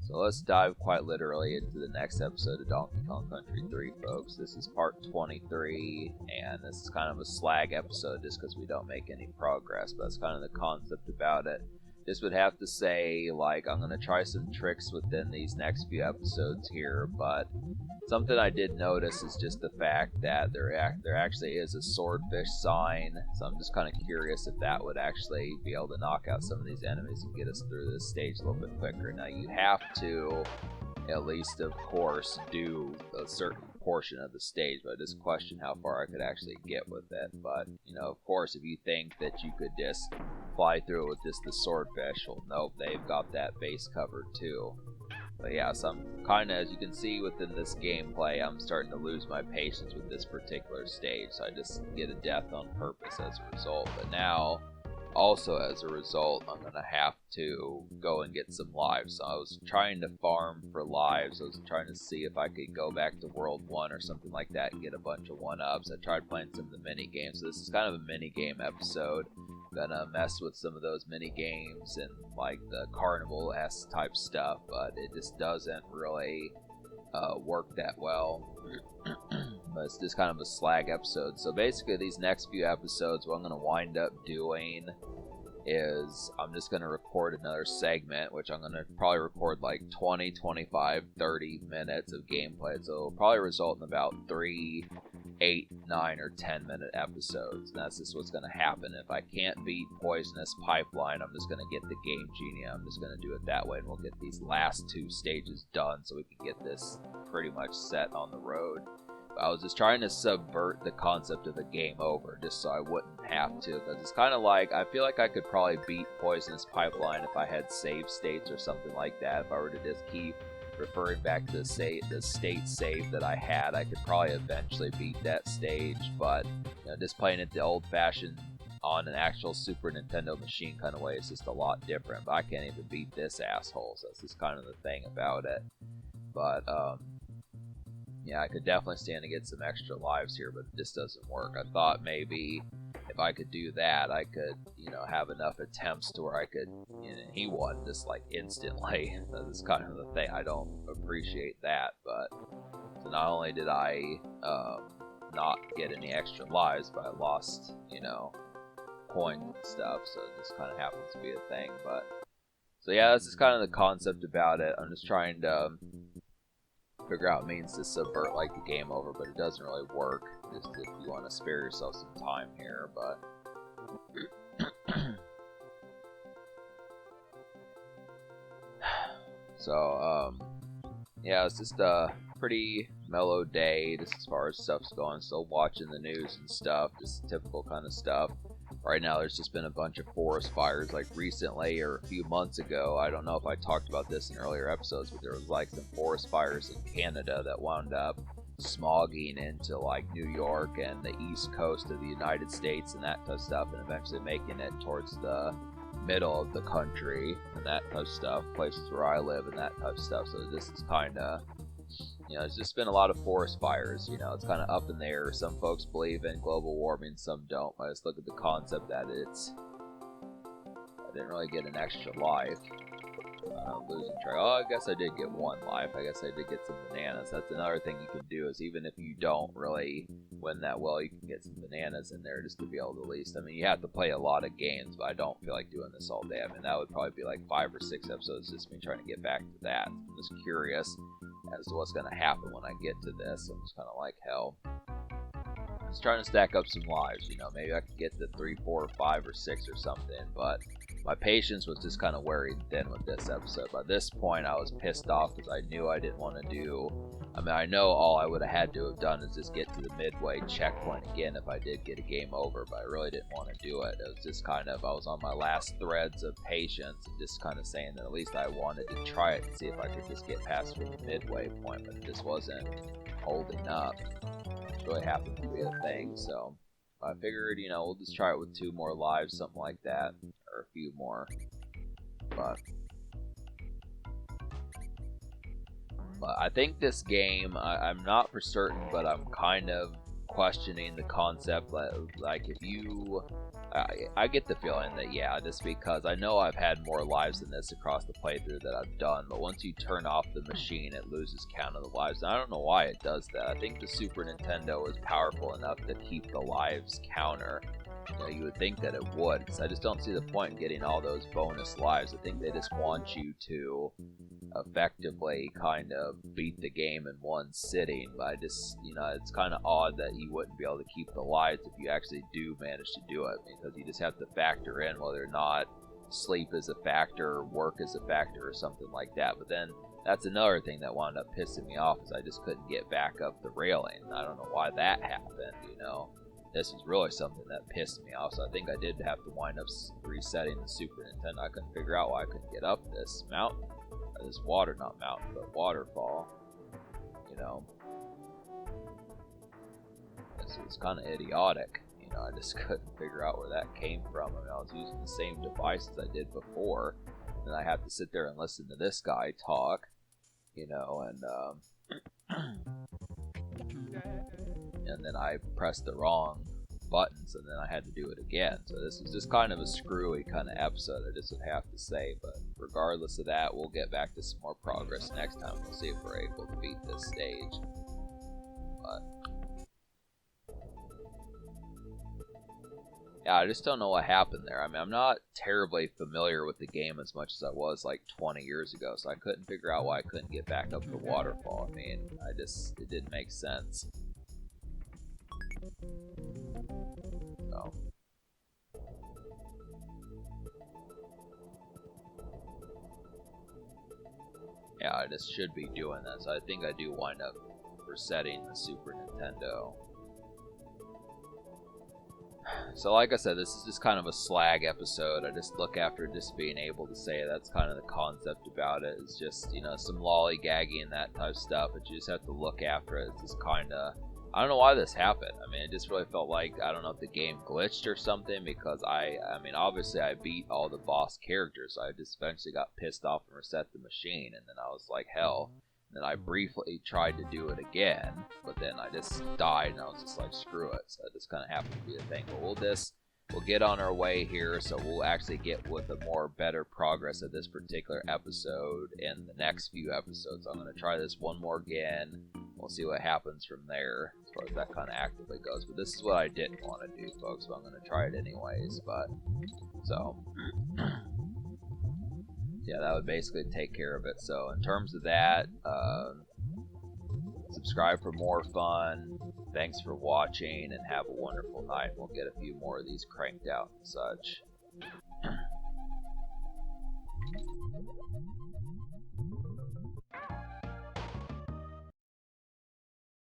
So let's dive quite literally into the next episode of Donkey Kong Country 3, folks. This is part 23, and this is kind of a slag episode just because we don't make any progress, but that's kind of the concept about it. This would have to say, like, I'm going to try some tricks within these next few episodes here, but something I did notice is just the fact that there actually is a swordfish sign, so I'm just kind of curious if that would actually be able to knock out some of these enemies and get us through this stage a little bit quicker. Now, you have to, at least, of course, do a certain portion of the stage, but I just question how far I could actually get with it. But, you know, of course, if you think that you could just fly through it with just the swordfish, well, nope, they've got that base covered too. But yeah, so I'm kind of, as you can see within this gameplay, I'm starting to lose my patience with this particular stage, so I just get a death on purpose as a result. But now, also as a result, I'm going to have to go and get some lives. So I was trying to farm for lives. I was trying to see if I could go back to World 1 or something like that and get a bunch of 1-ups. I tried playing some of the mini games. So this is kind of a mini game episode. I'm gonna mess with some of those mini games and like the carnival-esque type stuff, but it just doesn't really work that well. But it's just kind of a slag episode. So basically these next few episodes, what I'm going to wind up doing is I'm just going to record another segment, which I'm going to probably record like 20, 25, 30 minutes of gameplay. So it'll probably result in about 3, 8, 9, or 10 minute episodes. And that's just what's going to happen. If I can't beat Poisonous Pipeline, I'm just going to get the Game Genie. I'm just going to do it that way, and we'll get these last 2 stages done so we can get this pretty much set on the road. I was just trying to subvert the concept of a game over, just so I wouldn't have to, because it's kind of like, I feel like I could probably beat Poisonous Pipeline if I had save states or something like that. If I were to just keep referring back to the state save that I had, I could probably eventually beat that stage, but you know, just playing it the old-fashioned on an actual Super Nintendo machine kind of way is just a lot different. But I can't even beat this asshole, so that's just kind of the thing about it. But yeah, I could definitely stand to get some extra lives here, but it just doesn't work. I thought maybe if I could do that, I could, you know, have enough attempts to where I could, you know, he won just like instantly. That's kind of the thing. I don't appreciate that, but so not only did I not get any extra lives, but I lost, you know, coins and stuff, so it just kind of happens to be a thing. But so yeah, that's just kind of the concept about it. I'm just trying to figure out means to subvert like the game over, but it doesn't really work. Just if you want to spare yourself some time here, but so yeah, it's just a pretty mellow day just as far as stuff's going. Still watching the news and stuff, just typical kind of stuff. Right now there's just been a bunch of forest fires like recently or a few months ago. I don't know if I talked about this in earlier episodes, but there was like some forest fires in Canada that wound up smogging into like New York and the east coast of the United States and that type of stuff, and eventually making it towards the middle of the country and that type of stuff, places where I live and that type of stuff. So this is kind of, you know, there's just been a lot of forest fires. You know, it's kind of up in the air. Some folks believe in global warming, some don't. I just look at the concept that I didn't really get an extra life. Losing track. Oh, I guess I did get 1 life. I guess I did get some bananas. That's another thing you can do, is even if you don't really win that well, you can get some bananas in there just to be able to at least, I mean, you have to play a lot of games, but I don't feel like doing this all day. I mean, that would probably be like 5 or 6 episodes just me trying to get back to that. I'm just curious as to what's going to happen when I get to this. I'm just kind of like, hell, just trying to stack up some lives, you know, maybe I could get to 3, 4, 5, or 6 or something, but my patience was just kind of wearing thin with this episode. By this point, I was pissed off because I knew I didn't want to do, I mean, I know all I would have had to have done is just get to the midway checkpoint again if I did get a game over, but I really didn't want to do it. It was just kind of, I was on my last threads of patience and just kind of saying that at least I wanted to try it and see if I could just get past from the midway point, but it just wasn't holding up. It really happened to be a thing, so I figured, you know, we'll just try it with 2 more lives, something like that, or a few more. But I think this game, I'm not for certain, but I'm kind of questioning the concept, like if you, I get the feeling that yeah, just because I know I've had more lives than this across the playthrough that I've done, but once you turn off the machine, it loses count of the lives. And I don't know why it does that. I think the Super Nintendo is powerful enough to keep the lives counter. You know, you would think that it would, because I just don't see the point in getting all those bonus lives. I think they just want you to effectively kind of beat the game in one sitting, but I just, you know, it's kind of odd that you wouldn't be able to keep the lives if you actually do manage to do it, because you just have to factor in whether or not sleep is a factor, work is a factor, or something like that. But then that's another thing that wound up pissing me off, is I just couldn't get back up the railing. I don't know why that happened, you know. This was really something that pissed me off, so I think I did have to wind up resetting the Super Nintendo. I couldn't figure out why I couldn't get up this mountain. This water, not mountain, but waterfall, you know. This was kind of idiotic, you know. I just couldn't figure out where that came from. I mean, I was using the same device as I did before, and I had to sit there and listen to this guy talk, you know, and then I pressed the wrong buttons, and then I had to do it again. So this is just kind of a screwy kind of episode, I just would have to say. But regardless of that, we'll get back to some more progress next time. We'll see if we're able to beat this stage. But yeah, I just don't know what happened there. I mean, I'm not terribly familiar with the game as much as I was like 20 years ago, so I couldn't figure out why I couldn't get back up the waterfall. I mean, it didn't make sense. So yeah, I just should be doing that. So I think I do wind up resetting the Super Nintendo. So like I said, this is just kind of a Slag episode. I just look after just being able to say that's kind of the concept about it. It's just, you know, some lollygagging and that type of stuff, but you just have to look after it. It's just kind of, I don't know why this happened. I mean, it just really felt like, I don't know if the game glitched or something, because I mean, obviously I beat all the boss characters, so I just eventually got pissed off and reset the machine, and then I was like, hell. And then I briefly tried to do it again, but then I just died, and I was just like, screw it. So it just kind of happened to be the thing. But we'll get on our way here, so we'll actually get with a more better progress of this particular episode in the next few episodes. I'm going to try this one more again. We'll see what happens from there as far as that kind of actively goes. But this is what I didn't want to do, folks, so I'm going to try it anyways. But so yeah, that would basically take care of it. So in terms of that, subscribe for more fun. Thanks for watching, and have a wonderful night. We'll get a few more of these cranked out and such.